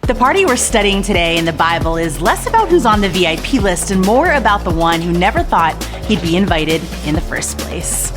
The party we're studying today in the Bible is less about who's on the VIP list and more about the one who never thought he'd be invited in the first place.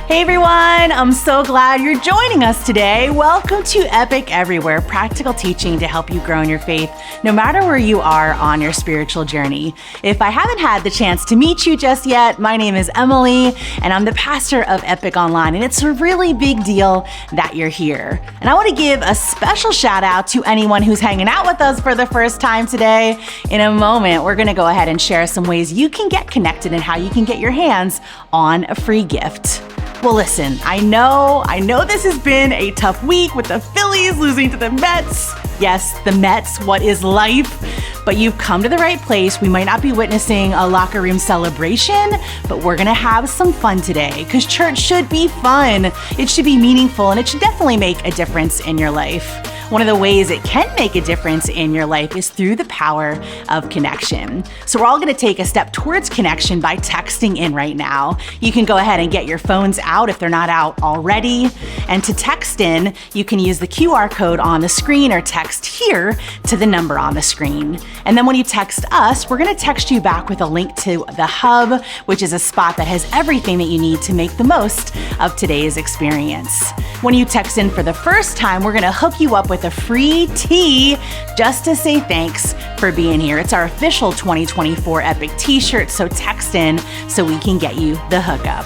Hey everyone, I'm so glad you're joining us today. Welcome to Epic Everywhere, practical teaching to help you grow in your faith, no matter where you are on your spiritual journey. If I haven't had the chance to meet you just yet, my name is Emily, and I'm the pastor of Epic Online, and it's a really big deal that you're here. And I want to give a special shout out to anyone who's hanging out with us for the first time today. In a moment, we're going to go ahead and share some ways you can get connected and how you can get your hands on a free gift. Well, listen, I know this has been a tough week with the Phillies losing to the Mets. Yes, the Mets, what is life? But you've come to the right place. We might not be witnessing a locker room celebration, but we're gonna have some fun today because church should be fun. It should be meaningful, and it should definitely make a difference in your life. One of the ways it can make a difference in your life is through the power of connection. So we're all gonna take a step towards connection by texting in right now. You can go ahead and get your phones out if they're not out already. And to text in, you can use the QR code on the screen or text here to the number on the screen. And then when you text us, we're gonna text you back with a link to the Hub, which is a spot that has everything that you need to make the most of today's experience. When you text in for the first time, we're gonna hook you up with a free tee just to say thanks for being here. It's our official 2024 Epic t-shirt, so text in so we can get you the hookup.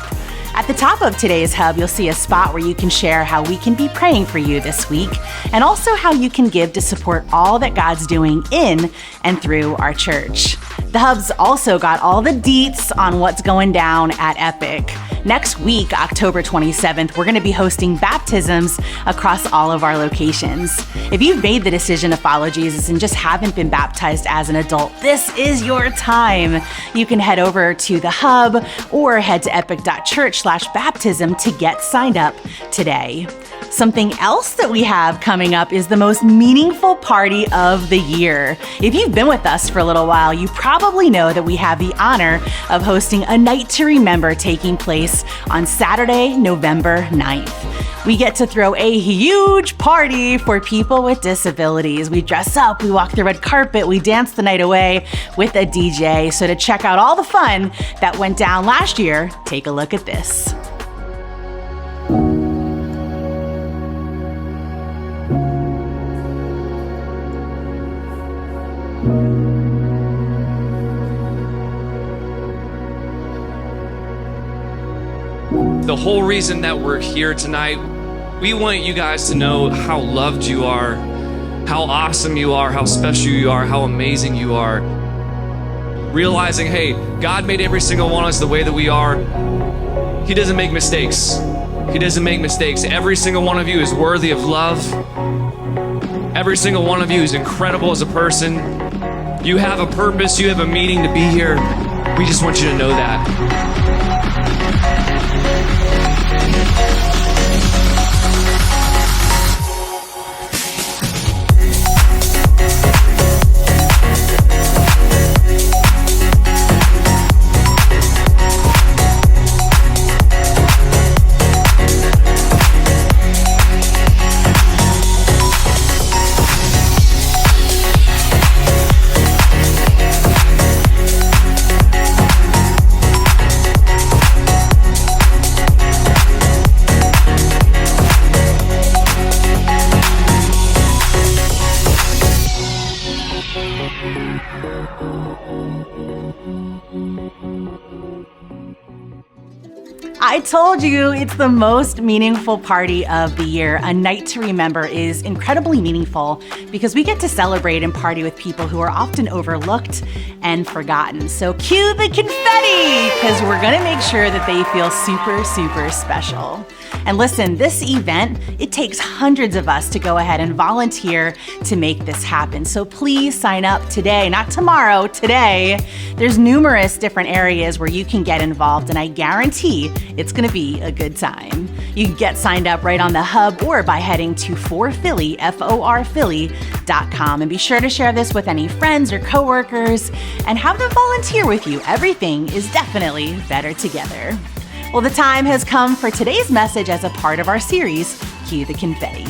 At the top of today's Hub, you'll see a spot where you can share how we can be praying for you this week, and also how you can give to support all that God's doing in and through our church. The Hub's also got all the deets on what's going down at Epic. Next week, October 27th, we're going to be hosting baptisms across all of our locations. If you've made the decision to follow Jesus and just haven't been baptized as an adult, this is your time. You can head over to the Hub or head to epic.church/baptism to get signed up today. Something else that we have coming up is the most meaningful party of the year. If you've been with us for a little while, you probably know that we have the honor of hosting a night to remember taking place on Saturday, November 9th. We get to throw a huge party for people with disabilities. We dress up, we walk the red carpet, we dance the night away with a DJ. So to check out all the fun that went down last year, take a look at this. The whole reason that we're here tonight, we want you guys to know how loved you are, how awesome you are, how special you are, how amazing you are. Realizing, hey, God made every single one of us the way that we are. He doesn't make mistakes. He doesn't make mistakes. Every single one of you is worthy of love. Every single one of you is incredible as a person. You have a purpose, you have a meaning to be here. We just want you to know that. I told you it's the most meaningful party of the year. A night to remember is incredibly meaningful because we get to celebrate and party with people who are often overlooked and forgotten. So cue the confetti because we're gonna make sure that they feel super, super special. And listen, this event, it takes hundreds of us to go ahead and volunteer to make this happen. So please sign up today, not tomorrow, today. There's numerous different areas where you can get involved, and I guarantee it's gonna be a good time. You can get signed up right on the hub or by heading to forphilly, forphilly.com. And be sure to share this with any friends or coworkers and have them volunteer with you. Everything is definitely better together. Well, the time has come for today's message as a part of our series, Cue the Confetti.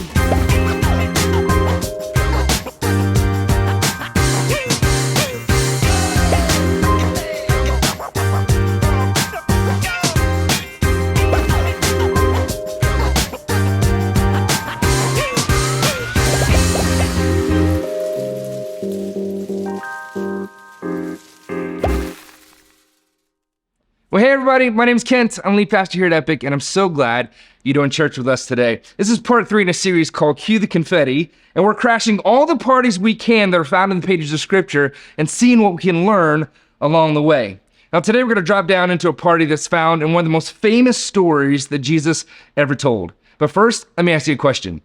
Well, hey everybody, my name's Kent. I'm lead pastor here at Epic, and I'm so glad you're doing church with us today. This is part 3 in a series called Cue the Confetti, and we're crashing all the parties we can that are found in the pages of Scripture and seeing what we can learn along the way. Now today we're going to drop down into a party that's found in one of the most famous stories that Jesus ever told. But first, let me ask you a question.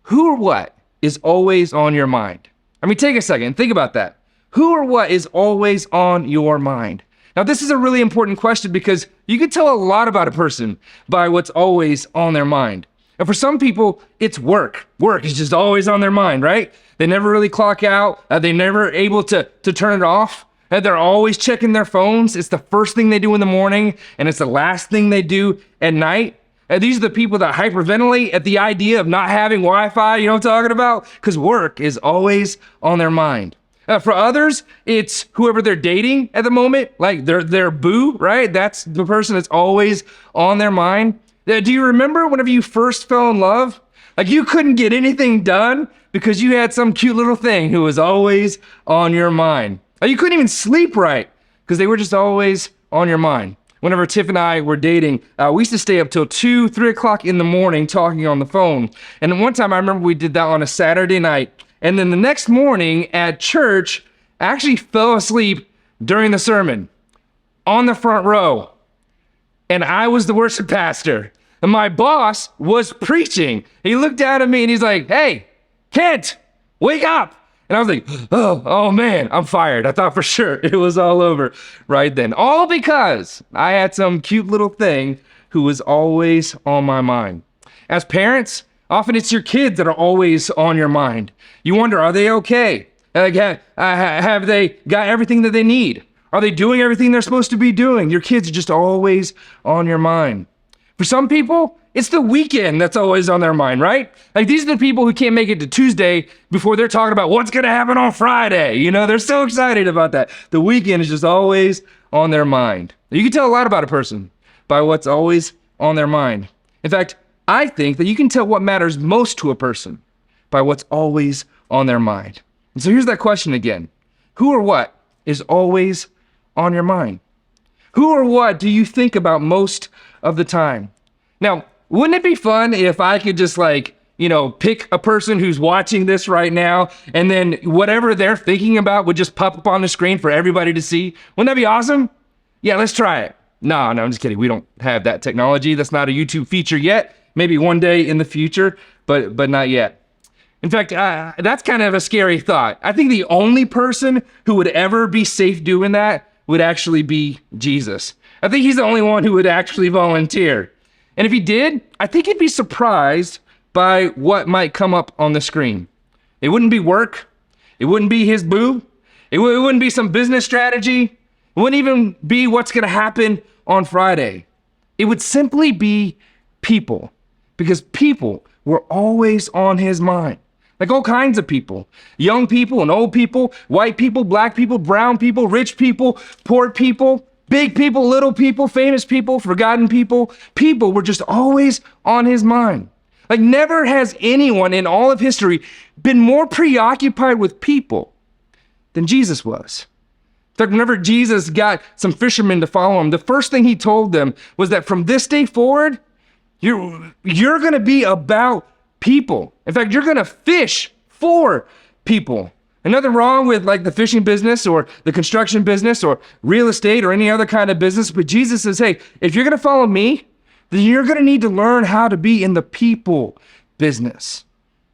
Who or what is always on your mind? I mean, take a second and think about that. Who or what is always on your mind? Now, this is a really important question because you can tell a lot about a person by what's always on their mind. And for some people, it's work. Work is just always on their mind, right? They never really clock out. They're never able to turn it off. And they're always checking their phones. It's the first thing they do in the morning, and it's the last thing they do at night. And these are the people that hyperventilate at the idea of not having Wi-Fi, you know what I'm talking about? Because work is always on their mind. For others, it's whoever they're dating at the moment, like their boo, right? That's the person that's always on their mind. Do you remember whenever you first fell in love? Like you couldn't get anything done because you had some cute little thing who was always on your mind. Or you couldn't even sleep right because they were just always on your mind. Whenever Tiff and I were dating, we used to stay up till 2, 3 o'clock in the morning talking on the phone. And then one time I remember we did that on a Saturday night. And then the next morning at church, I actually fell asleep during the sermon on the front row. And I was the worship pastor. And my boss was preaching. He looked down at me and he's like, "Hey, Kent, wake up." And I was like, oh man, I'm fired. I thought for sure it was all over right then. All because I had some cute little thing who was always on my mind. As parents, often it's your kids that are always on your mind. You wonder, are they okay? Have they got everything that they need? Are they doing everything they're supposed to be doing? Your kids are just always on your mind. For some people, it's the weekend that's always on their mind, right? Like these are the people who can't make it to Tuesday before they're talking about what's gonna happen on Friday. You know, they're so excited about that. The weekend is just always on their mind. You can tell a lot about a person by what's always on their mind. In fact, I think that you can tell what matters most to a person by what's always on their mind. And so here's that question again. Who or what is always on your mind? Who or what do you think about most of the time? Now, wouldn't it be fun if I could just pick a person who's watching this right now and then whatever they're thinking about would just pop up on the screen for everybody to see? Wouldn't that be awesome? Yeah, let's try it. No, I'm just kidding. We don't have that technology. That's not a YouTube feature yet. Maybe one day in the future, but not yet. In fact, that's kind of a scary thought. I think the only person who would ever be safe doing that would actually be Jesus. I think he's the only one who would actually volunteer. And if he did, I think he'd be surprised by what might come up on the screen. It wouldn't be work. It wouldn't be his boo. It wouldn't be some business strategy. It wouldn't even be what's going to happen on Friday. It would simply be people. Because people were always on his mind. Like all kinds of people. Young people and old people, white people, black people, brown people, rich people, poor people, big people, little people, famous people, forgotten people. People were just always on his mind. Like never has anyone in all of history been more preoccupied with people than Jesus was. In fact, whenever Jesus got some fishermen to follow him, the first thing he told them was that from this day forward, you're going to be about people. In fact, you're going to fish for people. And nothing wrong with like the fishing business or the construction business or real estate or any other kind of business. But Jesus says, hey, if you're going to follow me, then you're going to need to learn how to be in the people business.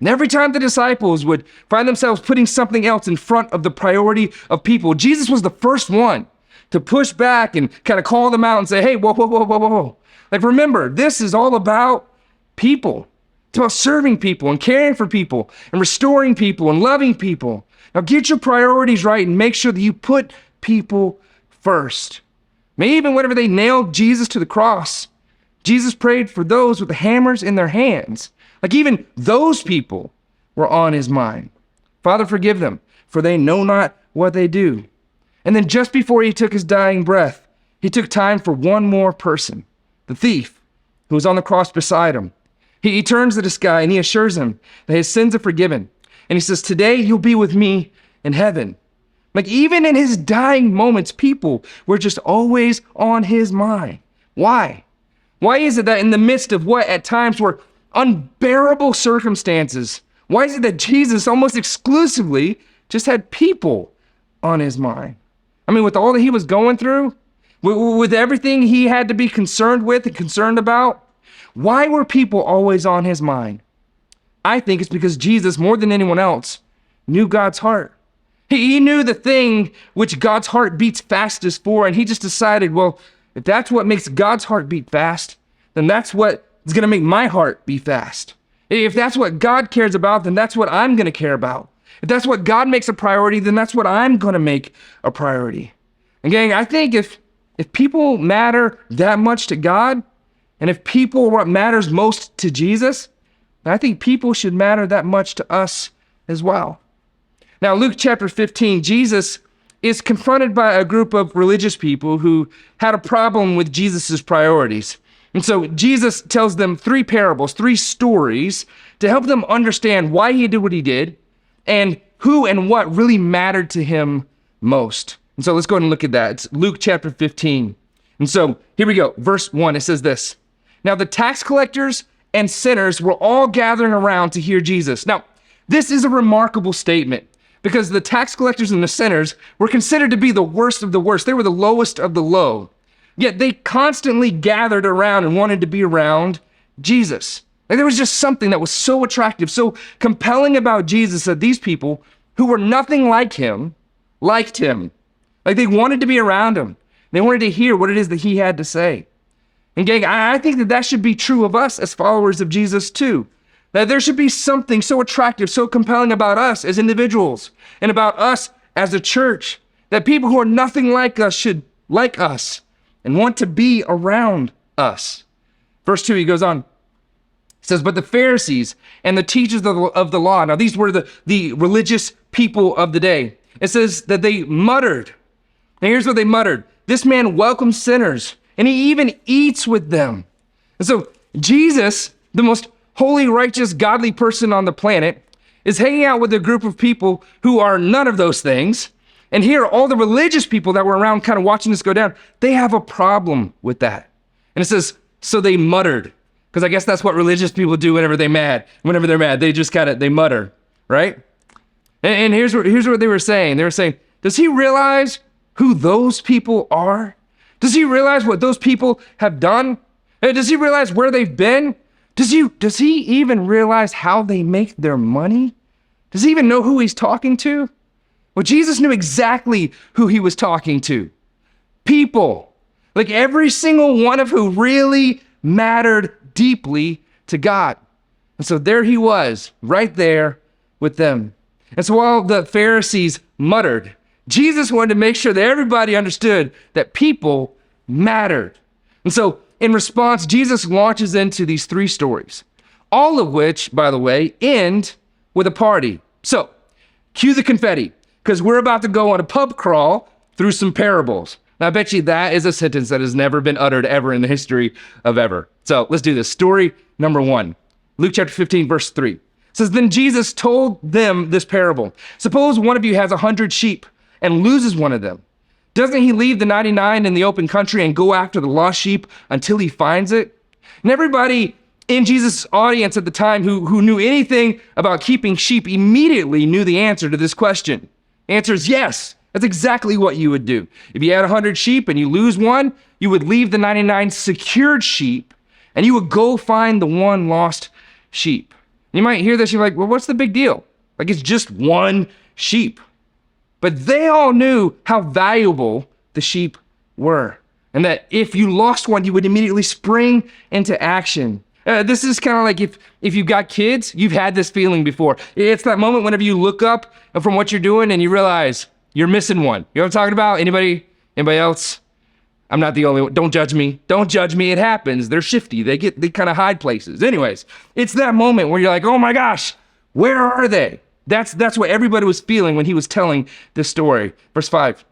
And every time the disciples would find themselves putting something else in front of the priority of people, Jesus was the first one to push back and kind of call them out and say, hey, whoa, whoa, whoa, whoa, whoa. Like, remember, this is all about people. It's about serving people and caring for people and restoring people and loving people. Now get your priorities right and make sure that you put people first. Maybe even whenever they nailed Jesus to the cross, Jesus prayed for those with the hammers in their hands. Like even those people were on his mind. Father, forgive them, for they know not what they do. And then just before he took his dying breath, he took time for one more person, the thief who was on the cross beside him. He turns to this guy and he assures him that his sins are forgiven. And he says, today you'll be with me in heaven. Like even in his dying moments, people were just always on his mind. Why? Why is it that in the midst of what at times were unbearable circumstances, why is it that Jesus almost exclusively just had people on his mind? I mean, with all that he was going through, with everything he had to be concerned with and concerned about, why were people always on his mind? I think it's because Jesus, more than anyone else, knew God's heart. He knew the thing which God's heart beats fastest for, and he just decided, well, if that's what makes God's heart beat fast, then that's what is going to make my heart beat fast. If that's what God cares about, then that's what I'm going to care about. If that's what God makes a priority, then that's what I'm going to make a priority. And gang, I think if people matter that much to God, and if people are what matters most to Jesus, I think people should matter that much to us as well. Now, Luke chapter 15, Jesus is confronted by a group of religious people who had a problem with Jesus' priorities. And so Jesus tells them three parables, three stories to help them understand why he did what he did and who and what really mattered to him most. And so let's go ahead and look at that. It's Luke chapter 15. And so here we go. Verse 1, it says this. Now the tax collectors and sinners were all gathering around to hear Jesus. Now, this is a remarkable statement because the tax collectors and the sinners were considered to be the worst of the worst. They were the lowest of the low. Yet they constantly gathered around and wanted to be around Jesus. Like there was just something that was so attractive, so compelling about Jesus that these people who were nothing like him, liked him. Like they wanted to be around him. They wanted to hear what it is that he had to say. And gang, I think that should be true of us as followers of Jesus too. That there should be something so attractive, so compelling about us as individuals and about us as a church. That people who are nothing like us should like us and want to be around us. Verse 2, he goes on. He says, but the Pharisees and the teachers of the law, now these were the religious people of the day. It says that they muttered. Now here's what they muttered. This man welcomes sinners, and he even eats with them. And so Jesus, the most holy, righteous, godly person on the planet, is hanging out with a group of people who are none of those things. And here, all the religious people that were around kind of watching this go down, they have a problem with that. And it says, so they muttered. Because I guess that's what religious people do whenever they're mad. Whenever they're mad, they just they mutter, right? And here's what they were saying. They were saying, does he realize who those people are? Does he realize what those people have done? Does he realize where they've been? Does he even realize how they make their money? Does he even know who he's talking to? Well, Jesus knew exactly who he was talking to. People. Like every single one of who really mattered deeply to God. And so there he was, right there with them. And so while the Pharisees muttered, Jesus wanted to make sure that everybody understood that people mattered. And so in response, Jesus launches into these three stories, all of which, by the way, end with a party. So cue the confetti, because we're about to go on a pub crawl through some parables. Now, I bet you that is a sentence that has never been uttered ever in the history of ever. So let's do this. Story number 1, Luke chapter 15, verse 3. It says, then Jesus told them this parable. Suppose one of you has 100 sheep and loses one of them. Doesn't he leave the 99 in the open country and go after the lost sheep until he finds it? And everybody in Jesus' audience at the time who knew anything about keeping sheep immediately knew the answer to this question. The answer is yes. That's exactly what you would do. If you had 100 sheep and you lose one, you would leave the 99 secured sheep and you would go find the one lost sheep. You might hear this, you're like, well, what's the big deal? Like, it's just one sheep. But they all knew how valuable the sheep were, and that if you lost one, you would immediately spring into action. This is kind of like if you've got kids, you've had this feeling before. It's that moment whenever you look up from what you're doing and you realize you're missing one. You know what I'm talking about? Anybody else? I'm not the only one. Don't judge me. Don't judge me. It happens. They're shifty. They kind of hide places. Anyways, it's that moment where you're like, oh my gosh, where are they? That's what everybody was feeling when he was telling this story. Verse 5.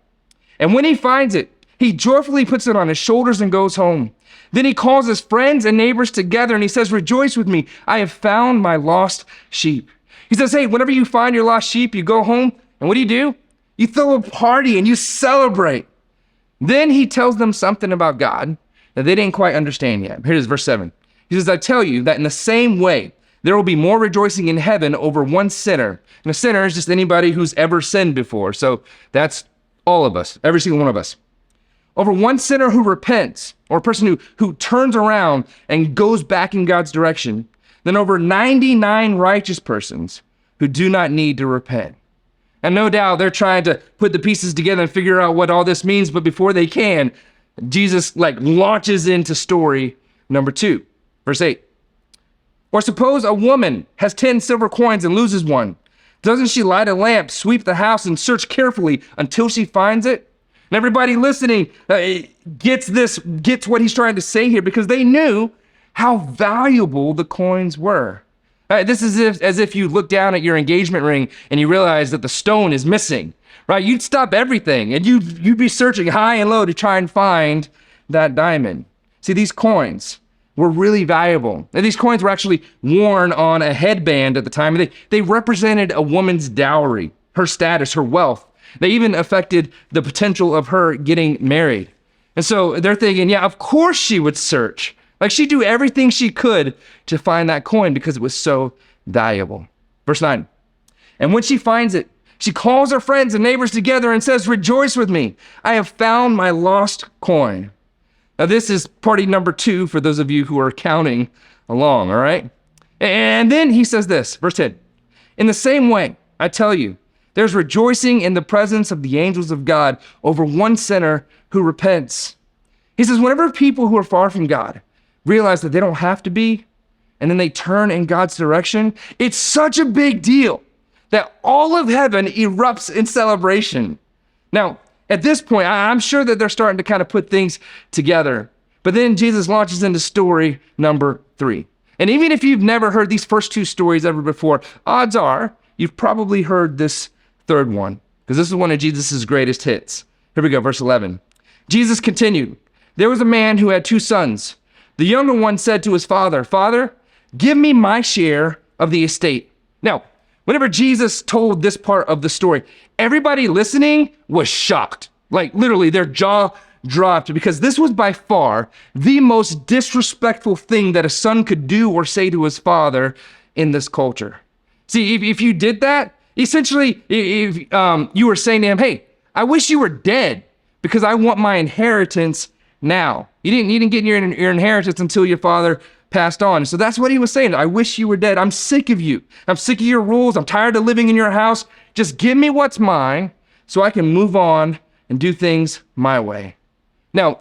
And when he finds it, he joyfully puts it on his shoulders and goes home. Then he calls his friends and neighbors together and he says, rejoice with me. I have found my lost sheep. He says, hey, whenever you find your lost sheep, you go home and what do? You throw a party and you celebrate. Then he tells them something about God that they didn't quite understand yet. Here's verse 7. He says, I tell you that in the same way, there will be more rejoicing in heaven over one sinner. And a sinner is just anybody who's ever sinned before. So that's all of us, every single one of us. Over one sinner who repents, or a person who turns around and goes back in God's direction, than over 99 righteous persons who do not need to repent. And no doubt they're trying to put the pieces together and figure out what all this means, but before they can, Jesus launches into story number 2, verse 8. Or suppose a woman has 10 silver coins and loses one. Doesn't she light a lamp, sweep the house, and search carefully until she finds it? And everybody listening gets what he's trying to say here because they knew how valuable the coins were. This is as if you look down at your engagement ring and you realize that the stone is missing, right? You'd stop everything and you'd be searching high and low to try and find that diamond. See, these coins were really valuable. And these coins were actually worn on a headband at the time. They represented a woman's dowry, her status, her wealth. They even affected the potential of her getting married. And so they're thinking, yeah, of course she would search. Like she'd do everything she could to find that coin because it was so valuable. Verse 9. And when she finds it, she calls her friends and neighbors together and says, rejoice with me. I have found my lost coin. Now this is party number 2 for those of you who are counting along, all right? And then he says this, verse 10. In the same way, I tell you, there's rejoicing in the presence of the angels of God over one sinner who repents. He says, whenever people who are far from God realize that they don't have to be, and then they turn in God's direction, it's such a big deal that all of heaven erupts in celebration. Now, at this point, I'm sure that they're starting to kind of put things together. But then Jesus launches into story number 3. And even if you've never heard these first 2 stories ever before, odds are you've probably heard this third one, because this is one of Jesus' greatest hits. Here we go, verse 11. Jesus continued, there was a man who had 2 sons. The younger one said to his father, Father, give me my share of the estate. Now, whenever Jesus told this part of the story, everybody listening was shocked. Like literally their jaw dropped because this was by far the most disrespectful thing that a son could do or say to his father in this culture. See, if you did that, essentially, if you were saying to him, hey, I wish you were dead because I want my inheritance now. You didn't get your inheritance until your father passed on. So that's what he was saying. I wish you were dead. I'm sick of you. I'm sick of your rules. I'm tired of living in your house. Just give me what's mine so I can move on and do things my way. Now,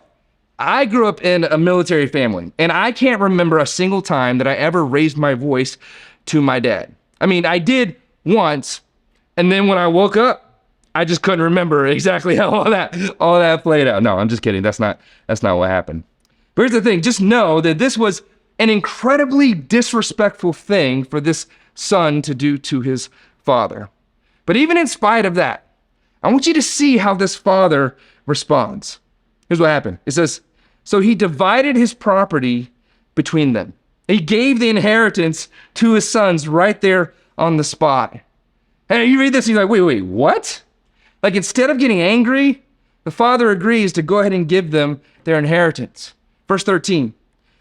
I grew up in a military family, and I can't remember a single time that I ever raised my voice to my dad. I mean, I did once, and then when I woke up, I just couldn't remember exactly how all that played out. No, I'm just kidding. That's not what happened. But here's the thing. Just know that this was an incredibly disrespectful thing for this son to do to his father. But even in spite of that, I want you to see how this father responds. Here's what happened. It says, so he divided his property between them. He gave the inheritance to his sons right there on the spot. And you read this and you're like, wait, what? Like instead of getting angry, the father agrees to go ahead and give them their inheritance. Verse 13,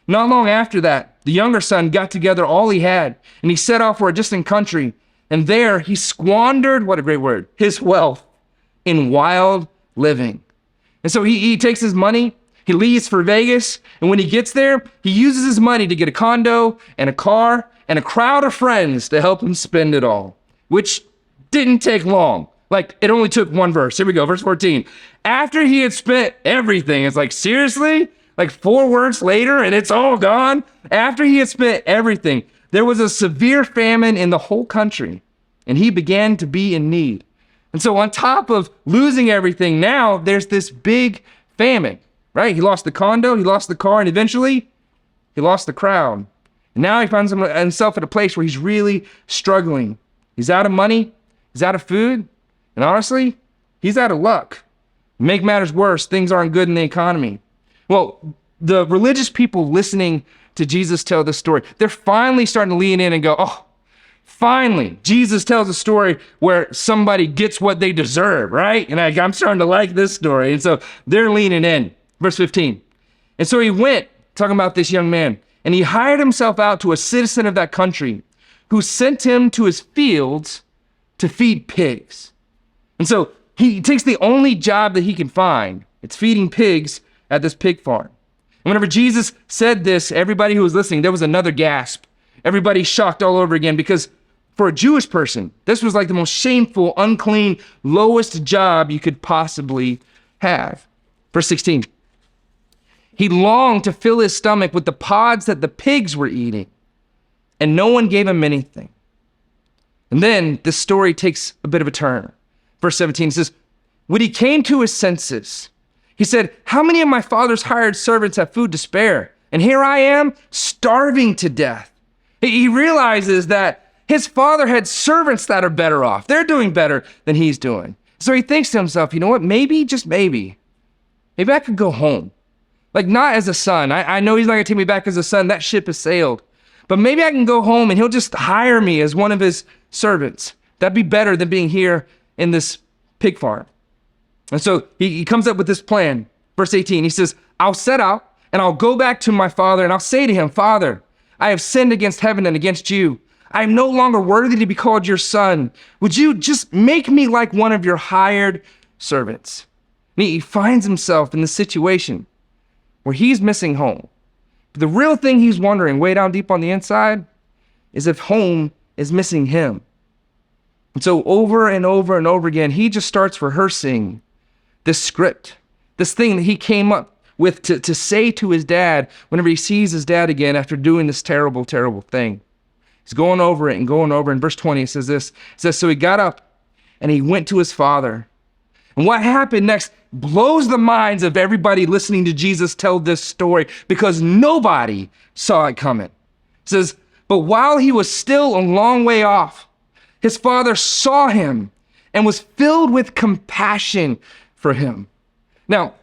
not long after that, the younger son got together all he had and he set off for a distant country. And there he squandered, what a great word, his wealth in wild living. And so he takes his money, He leaves for Vegas, and when he gets there, he uses his money to get a condo and a car and a crowd of friends to help him spend it all, which didn't take long. Like, it only took one verse. Here we go, verse 14. After he had spent everything, it's like, seriously? Like 4 words later and it's all gone? After he had spent everything, there was a severe famine in the whole country, and he began to be in need. And so on top of losing everything, now there's this big famine, right? He lost the condo, he lost the car, and eventually he lost the crowd. And now he finds himself at a place where he's really struggling. He's out of money, he's out of food, and honestly, he's out of luck. Make matters worse, things aren't good in the economy. Well, the religious people listening to Jesus tell this story, they're finally starting to lean in and go, oh, finally, Jesus tells a story where somebody gets what they deserve, right? And I'm starting to like this story. And so they're leaning in. Verse 15. And so he went, talking about this young man, and he hired himself out to a citizen of that country who sent him to his fields to feed pigs. And so he takes the only job that he can find. It's feeding pigs at this pig farm. And whenever Jesus said this, everybody who was listening, there was another gasp. Everybody shocked all over again, because for a Jewish person, this was like the most shameful, unclean, lowest job you could possibly have. Verse 16. He longed to fill his stomach with the pods that the pigs were eating, and no one gave him anything. And then this story takes a bit of a turn. Verse 17 says, when he came to his senses, he said, how many of my father's hired servants have food to spare? And here I am, starving to death. He realizes that his father had servants that are better off. They're doing better than he's doing. So he thinks to himself, you know what, maybe, just maybe I could go home. Like, not as a son. I know he's not gonna take me back as a son. That ship has sailed. But maybe I can go home and he'll just hire me as one of his servants. That'd be better than being here in this pig farm. And so he comes up with this plan. Verse 18, he says, I'll set out and I'll go back to my father and I'll say to him, Father, I have sinned against heaven and against you. I am no longer worthy to be called your son. Would you just make me like one of your hired servants? And he finds himself in the situation where he's missing home. But the real thing he's wondering way down deep on the inside is if home is missing him. And so over and over and over again, he just starts rehearsing this script, this thing that he came up with to say to his dad whenever he sees his dad again after doing this terrible, terrible thing. He's going over it and going over. In verse 20, it says this. It says, so he got up and he went to his father. And what happened next blows the minds of everybody listening to Jesus tell this story, because nobody saw it coming. It says, but while he was still a long way off, his father saw him and was filled with compassion for him. Now,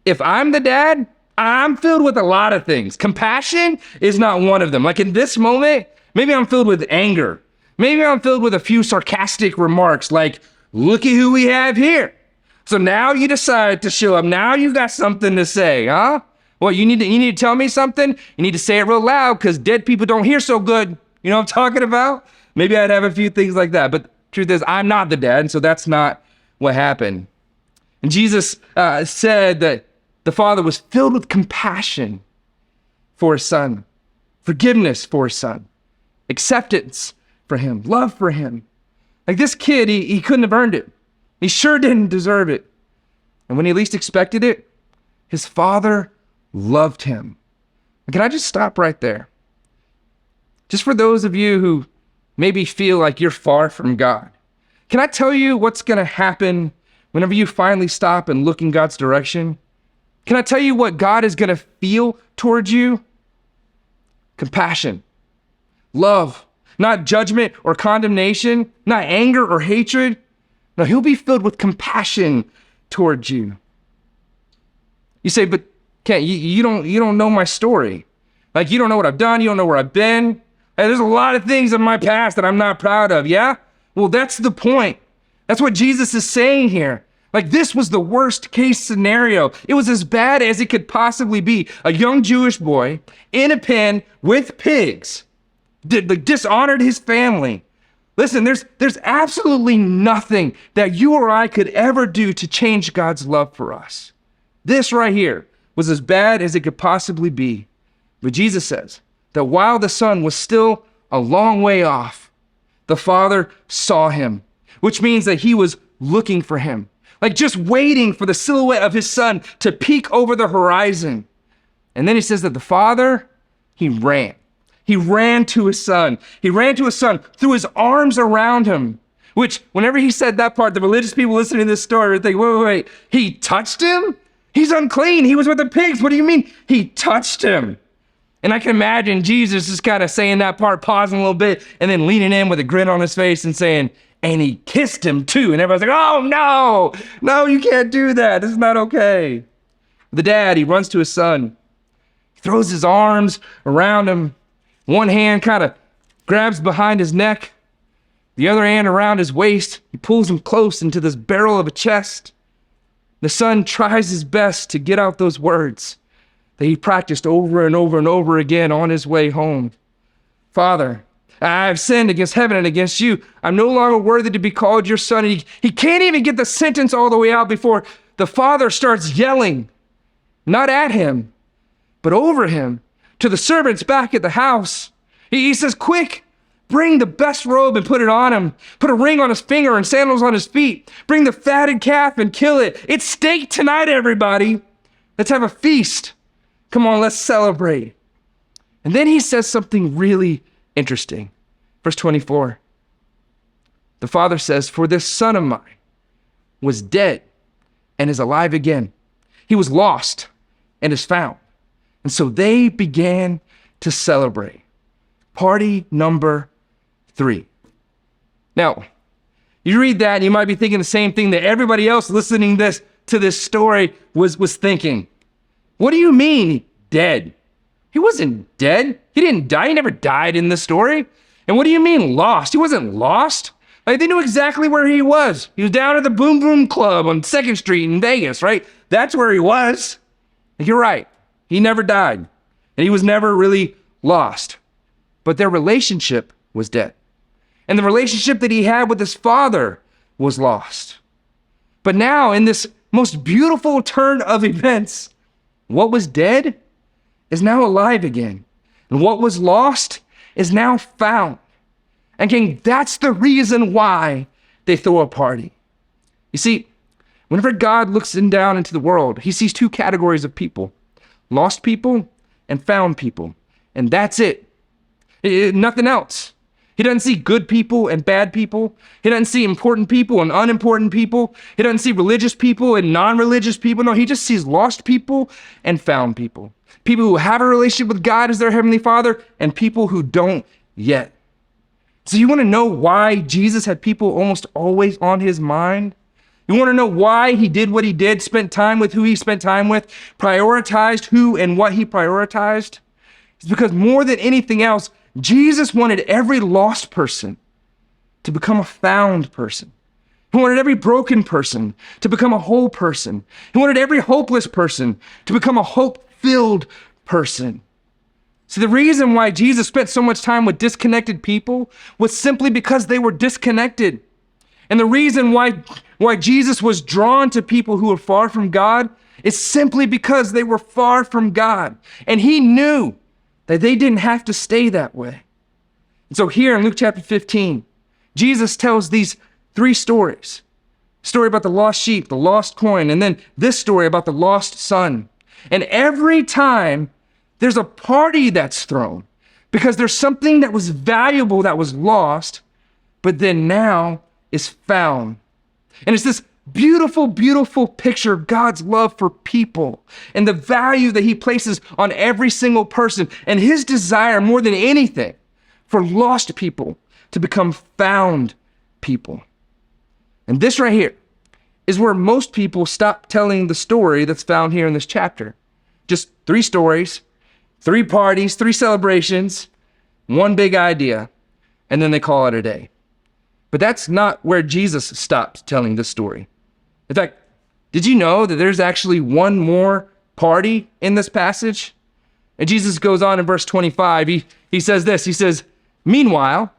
if I'm the dad, I'm filled with a lot of things. Compassion is not one of them. Like in this moment, maybe I'm filled with anger. Maybe I'm filled with a few sarcastic remarks like, look at who we have here. So now you decide to show up. Now you got something to say, huh? Well, you need to tell me something. You need to say it real loud because dead people don't hear so good. You know what I'm talking about? Maybe I'd have a few things like that. But the truth is, I'm not the dad, and so that's not what happened. And Jesus said that the father was filled with compassion for his son, forgiveness for his son, acceptance for him, love for him. Like this kid, he couldn't have earned it. He sure didn't deserve it. And when he least expected it, his father loved him. And can I just stop right there? Just for those of you who maybe feel like you're far from God, can I tell you what's going to happen whenever you finally stop and look in God's direction? Can I tell you what God is going to feel towards you? Compassion, love, not judgment or condemnation, not anger or hatred. No, he'll be filled with compassion towards you. You say, but Kent, you don't know my story. Like, you don't know what I've done. You don't know where I've been. Hey, there's a lot of things in my past that I'm not proud of. Yeah? Well, that's the point. That's what Jesus is saying here. Like, this was the worst case scenario. It was as bad as it could possibly be. A young Jewish boy in a pen with pigs dishonored his family. Listen, there's absolutely nothing that you or I could ever do to change God's love for us. This right here was as bad as it could possibly be. But Jesus says that while the son was still a long way off, the father saw him, which means that he was looking for him, like just waiting for the silhouette of his son to peek over the horizon. And then he says that the father, he ran. He ran to his son. He ran to his son, threw his arms around him, which whenever he said that part, the religious people listening to this story would think, wait, he touched him? He's unclean. He was with the pigs. What do you mean he touched him? And I can imagine Jesus just kind of saying that part, pausing a little bit, and then leaning in with a grin on his face and saying, and he kissed him too. And everybody's like, oh no, you can't do that. This is not okay. The dad, he runs to his son. He throws his arms around him. One hand kind of grabs behind his neck. The other hand around his waist. He pulls him close into this barrel of a chest. The son tries his best to get out those words that he practiced over and over and over again on his way home. Father, I have sinned against heaven and against you. I'm no longer worthy to be called your son. And he can't even get the sentence all the way out before the father starts yelling, not at him, but over him, to the servants back at the house. He says, quick, bring the best robe and put it on him. Put a ring on his finger and sandals on his feet. Bring the fatted calf and kill it. It's steak tonight, everybody. Let's have a feast. Come on, let's celebrate. And then he says something really interesting. Verse 24. The father says, for this son of mine was dead and is alive again. He was lost and is found. And so they began to celebrate. Party number 3. Now, you read that and you might be thinking the same thing that everybody else listening to this story was thinking. What do you mean dead? He wasn't dead. He didn't die. He never died in the story. And what do you mean lost? He wasn't lost. Like, they knew exactly where he was. He was down at the Boom Boom Club on 2nd Street in Vegas, right? That's where he was. You're right. He never died. And he was never really lost. But their relationship was dead. And the relationship that he had with his father was lost. But now, in this most beautiful turn of events, what was dead is now alive again. And what was lost is now found. And gang, that's the reason why they throw a party. You see, whenever God looks down into the world, he sees 2 categories of people. Lost people and found people. And that's it. Nothing else. He doesn't see good people and bad people. He doesn't see important people and unimportant people. He doesn't see religious people and non-religious people. No, he just sees lost people and found people. People who have a relationship with God as their Heavenly Father and people who don't yet. So you want to know why Jesus had people almost always on his mind? You want to know why he did what he did, spent time with who he spent time with, prioritized who and what he prioritized? It's because more than anything else, Jesus wanted every lost person to become a found person. He wanted every broken person to become a whole person. He wanted every hopeless person to become a hope-filled person. See, the reason why Jesus spent so much time with disconnected people was simply because they were disconnected. And the reason why Jesus was drawn to people who were far from God is simply because they were far from God. And he knew that they didn't have to stay that way. And so here in Luke chapter 15, Jesus tells these 3 stories. Story about the lost sheep, the lost coin, and then this story about the lost son. And every time there's a party that's thrown because there's something that was valuable that was lost, but then now is found. And it's this beautiful, beautiful picture of God's love for people and the value that he places on every single person and his desire more than anything for lost people to become found people. And this right here is where most people stop telling the story that's found here in this chapter. Just 3 stories, 3 parties, 3 celebrations, 1 big idea, and then they call it a day. But that's not where Jesus stopped telling this story. In fact, did you know that there's actually 1 more party in this passage? And Jesus goes on in verse 25. He says this. He says, meanwhile,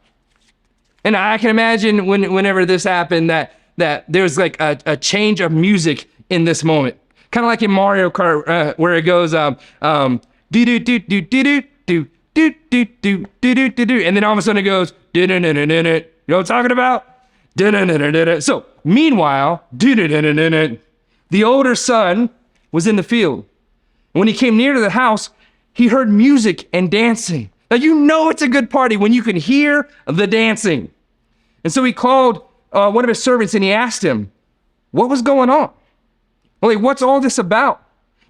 and I can imagine whenever this happened that there's like a change of music in this moment. Kind of like in Mario Kart, where it goes, do do do do do do do do do do do do do, and then all of a sudden it goes, do do do do do. You know what I'm talking about? Do do do do do. So meanwhile, do do do do do. The older son was in the field. When he came near to the house, he heard music and dancing. Now you know it's a good party when you can hear the dancing. And so he called one of his servants and he asked him, what was going on? Like, what's all this about?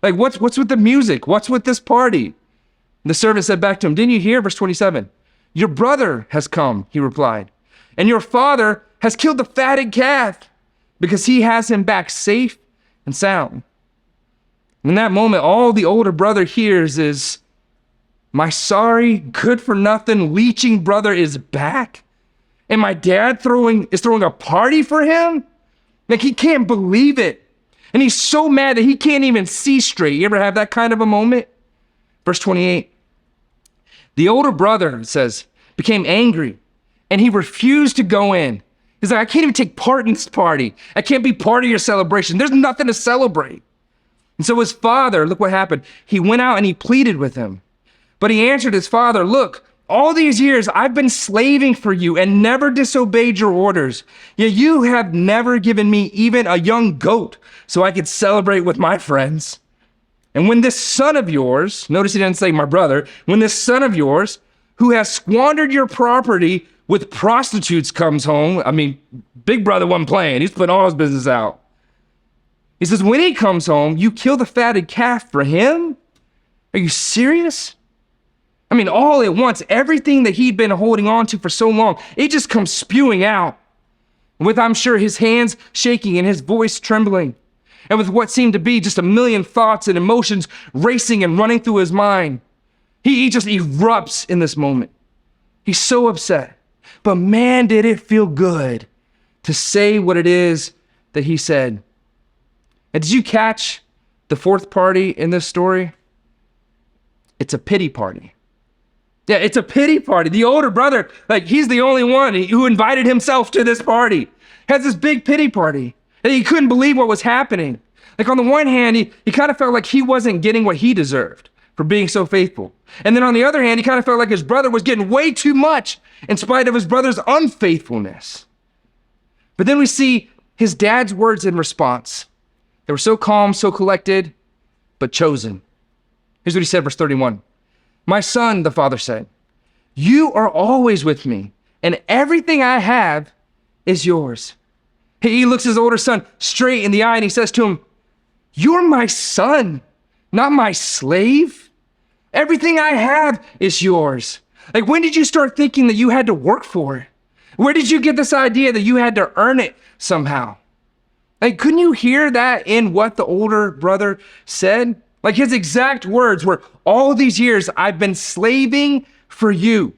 Like, what's with the music? What's with this party? And the servant said back to him, didn't you hear? Verse 27, your brother has come, he replied, and your father has killed the fatted calf because he has him back safe and sound. And in that moment, all the older brother hears is, my sorry, good-for-nothing, leeching brother is back? And my dad is throwing a party for him? Like, he can't believe it. And he's so mad that he can't even see straight. You ever have that kind of a moment? Verse 28. The older brother, it says, became angry, and he refused to go in. He's like, I can't even take part in this party. I can't be part of your celebration. There's nothing to celebrate. And so his father, look what happened. He went out and he pleaded with him. But he answered his father, look, all these years I've been slaving for you and never disobeyed your orders. Yet you have never given me even a young goat so I could celebrate with my friends. And when this son of yours, notice he didn't say my brother, when this son of yours who has squandered your property with prostitutes comes home, I mean, big brother wasn't playing. He's putting all his business out. He says, when he comes home, you kill the fatted calf for him? Are you serious? I mean, all at once, everything that he'd been holding on to for so long, it just comes spewing out. With, I'm sure, his hands shaking and his voice trembling. And with what seemed to be just a million thoughts and emotions racing and running through his mind. He just erupts in this moment. He's so upset. But man, did it feel good to say what it is that he said. And did you catch the fourth party in this story? It's a pity party. Yeah, it's a pity party. The older brother, like he's the only one who invited himself to this party, has this big pity party. And he couldn't believe what was happening. Like on the one hand, he kind of felt like he wasn't getting what he deserved for being so faithful. And then on the other hand, he kind of felt like his brother was getting way too much in spite of his brother's unfaithfulness. But then we see his dad's words in response. They were so calm, so collected, but chosen. Here's what he said, verse 31. My son, the father said, you are always with me, and everything I have is yours. He looks his older son straight in the eye and he says to him, you're my son, not my slave. Everything I have is yours. Like, when did you start thinking that you had to work for it? Where did you get this idea that you had to earn it somehow? Like, couldn't you hear that in what the older brother said? Like his exact words were, all these years I've been slaving for you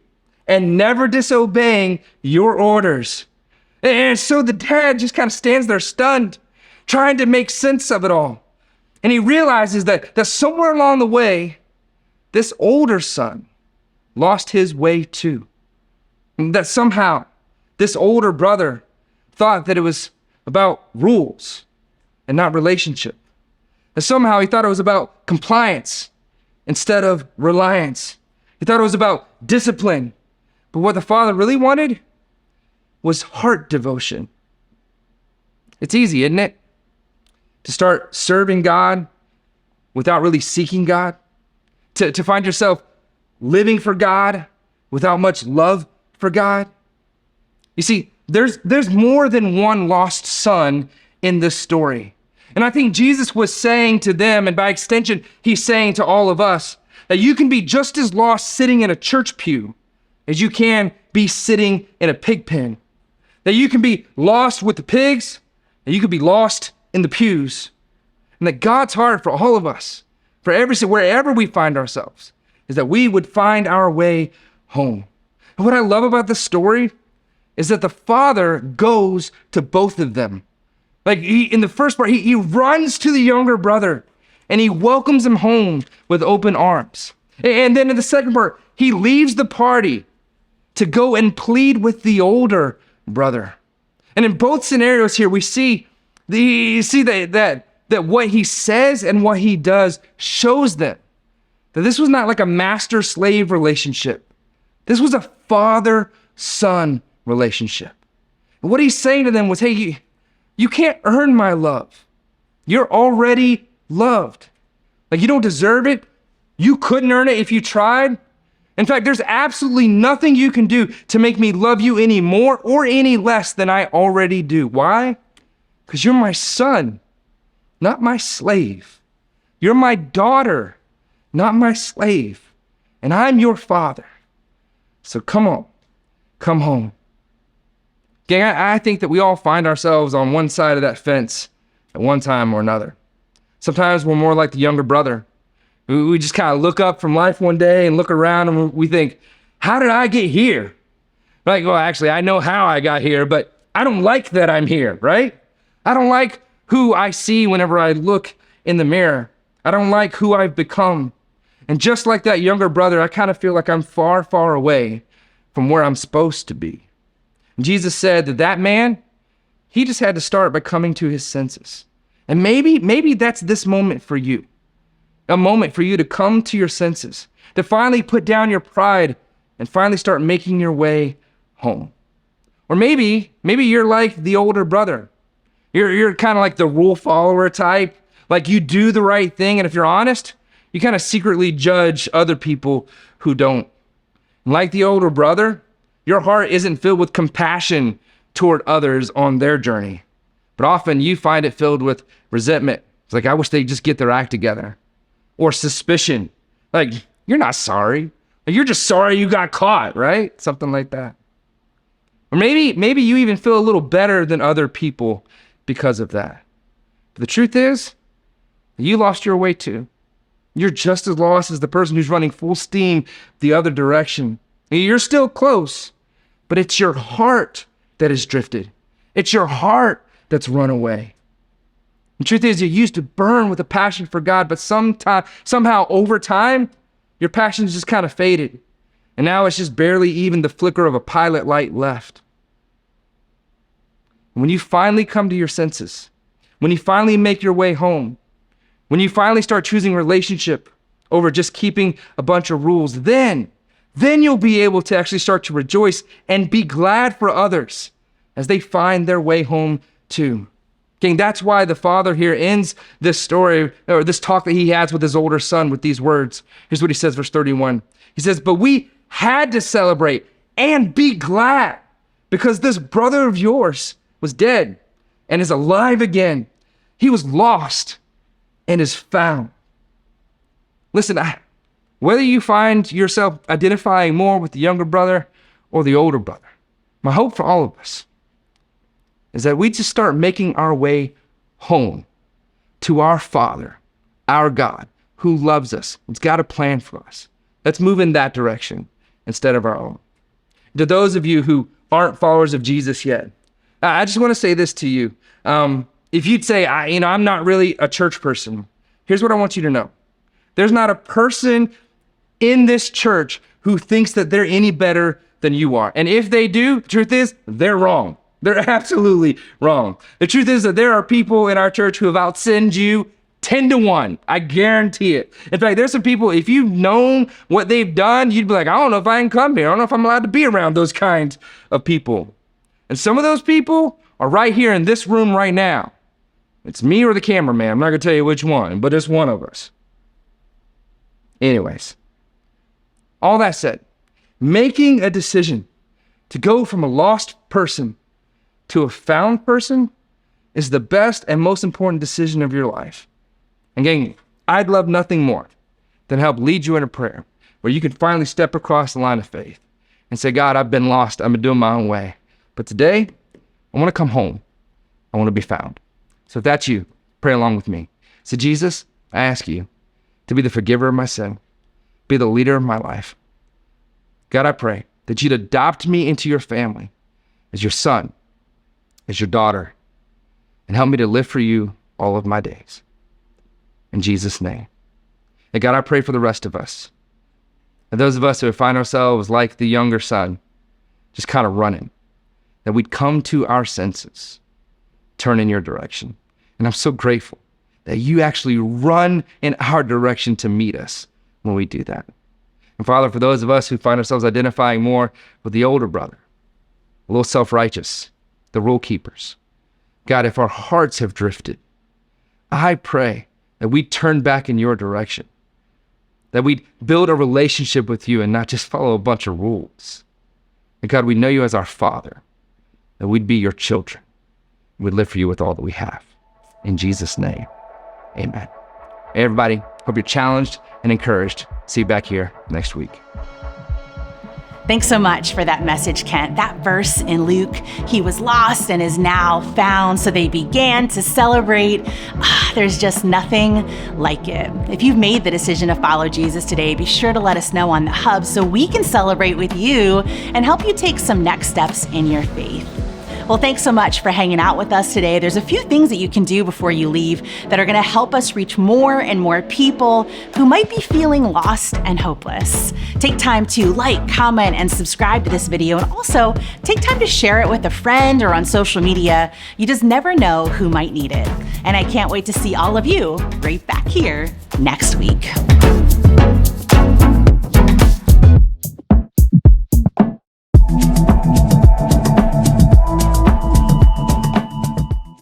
and never disobeying your orders. And so the dad just kind of stands there stunned, trying to make sense of it all. And he realizes that somewhere along the way, this older son lost his way too. And that somehow this older brother thought that it was about rules and not relationship. And somehow he thought it was about compliance instead of reliance. He thought it was about discipline. But what the father really wanted was heart devotion. It's easy, isn't it? To start serving God without really seeking God. To find yourself living for God without much love for God. You see, there's more than one lost son in this story. And I think Jesus was saying to them, and by extension, he's saying to all of us, that you can be just as lost sitting in a church pew as you can be sitting in a pig pen. That you can be lost with the pigs, and you can be lost in the pews. And that God's heart for all of us, for wherever we find ourselves, is that we would find our way home. And what I love about this story is that the father goes to both of them. Like in the first part, he runs to the younger brother and he welcomes him home with open arms. And then in the second part, he leaves the party to go and plead with the older brother. And in both scenarios here, we see that that what he says and what he does shows them that this was not like a master-slave relationship. This was a father-son relationship. And what he's saying to them was, hey, you can't earn my love. You're already loved. Like, you don't deserve it. You couldn't earn it if you tried. In fact, there's absolutely nothing you can do to make me love you any more or any less than I already do. Why? Because you're my son, not my slave. You're my daughter, not my slave. And I'm your father. So come on, come home. Gang, I think that we all find ourselves on one side of that fence at one time or another. Sometimes we're more like the younger brother. We just kind of look up from life one day and look around and we think, how did I get here? Like, well, actually, I know how I got here, but I don't like that I'm here, right? I don't like who I see whenever I look in the mirror. I don't like who I've become. And just like that younger brother, I kind of feel like I'm far, far away from where I'm supposed to be. And Jesus said that man, he just had to start by coming to his senses. And maybe that's this moment for you. A moment for you to come to your senses, to finally put down your pride and finally start making your way home. Or maybe you're like the older brother. You're kind of like the rule follower type. Like, you do the right thing, and if you're honest, you kind of secretly judge other people who don't. Like the older brother, your heart isn't filled with compassion toward others on their journey. But often you find it filled with resentment. It's like, I wish they'd just get their act together. Or suspicion. Like, you're not sorry. You're just sorry you got caught, right? Something like that. Or maybe you even feel a little better than other people because of that. But the truth is, you lost your way too. You're just as lost as the person who's running full steam the other direction. You're still close, but it's your heart that has drifted. It's your heart that's run away. The truth is, you used to burn with a passion for God, but somehow over time, your passion's just kind of faded. And now it's just barely even the flicker of a pilot light left. When you finally come to your senses, when you finally make your way home, when you finally start choosing relationship over just keeping a bunch of rules, then you'll be able to actually start to rejoice and be glad for others as they find their way home too. King, that's why the father here ends this story, or this talk that he has with his older son, with these words. Here's what he says, verse 31. He says, but we had to celebrate and be glad because this brother of yours was dead and is alive again. He was lost and is found. Listen, whether you find yourself identifying more with the younger brother or the older brother, my hope for all of us is that we just start making our way home to our Father, our God, who loves us, who's got a plan for us. Let's move in that direction instead of our own. To those of you who aren't followers of Jesus yet, I just want to say this to you. If you'd say, I'm not really a church person, here's what I want you to know. There's not a person in this church who thinks that they're any better than you are. And if they do, the truth is, they're wrong. They're absolutely wrong. The truth is that there are people in our church who have outsinned you 10 to 1. I guarantee it. In fact, there's some people, if you've known what they've done, you'd be like, I don't know if I can come here. I don't know if I'm allowed to be around those kinds of people. And some of those people are right here in this room right now. It's me or the cameraman. I'm not going to tell you which one, but it's one of us. Anyways, all that said, making a decision to go from a lost person to a found person is the best and most important decision of your life. And gang, I'd love nothing more than help lead you in a prayer where you can finally step across the line of faith and say, God, I've been lost. I've been doing my own way. But today, I want to come home. I want to be found. So if that's you, pray along with me. So Jesus, I ask you to be the forgiver of my sin, be the leader of my life. God, I pray that you'd adopt me into your family as your son, as your daughter, and help me to live for you all of my days. In Jesus' name. And God, I pray for the rest of us. And those of us who find ourselves like the younger son, just kind of running, that we'd come to our senses, turn in your direction. And I'm so grateful that you actually run in our direction to meet us when we do that. And Father, for those of us who find ourselves identifying more with the older brother, a little self-righteous, the rule keepers, God, if our hearts have drifted, I pray that we turn back in your direction, that we build a relationship with you and not just follow a bunch of rules. And God, we know you as our Father, that we'd be your children. We'd live for you with all that we have. In Jesus' name, amen. Hey, everybody, hope you're challenged and encouraged. See you back here next week. Thanks so much for that message, Kent. That verse in Luke, he was lost and is now found, so they began to celebrate. There's just nothing like it. If you've made the decision to follow Jesus today, be sure to let us know on the hub so we can celebrate with you and help you take some next steps in your faith. Well, thanks so much for hanging out with us today. There's a few things that you can do before you leave that are going to help us reach more and more people who might be feeling lost and hopeless. Take time to like, comment, and subscribe to this video, and also take time to share it with a friend or on social media. You just never know who might need it. And I can't wait to see all of you right back here next week.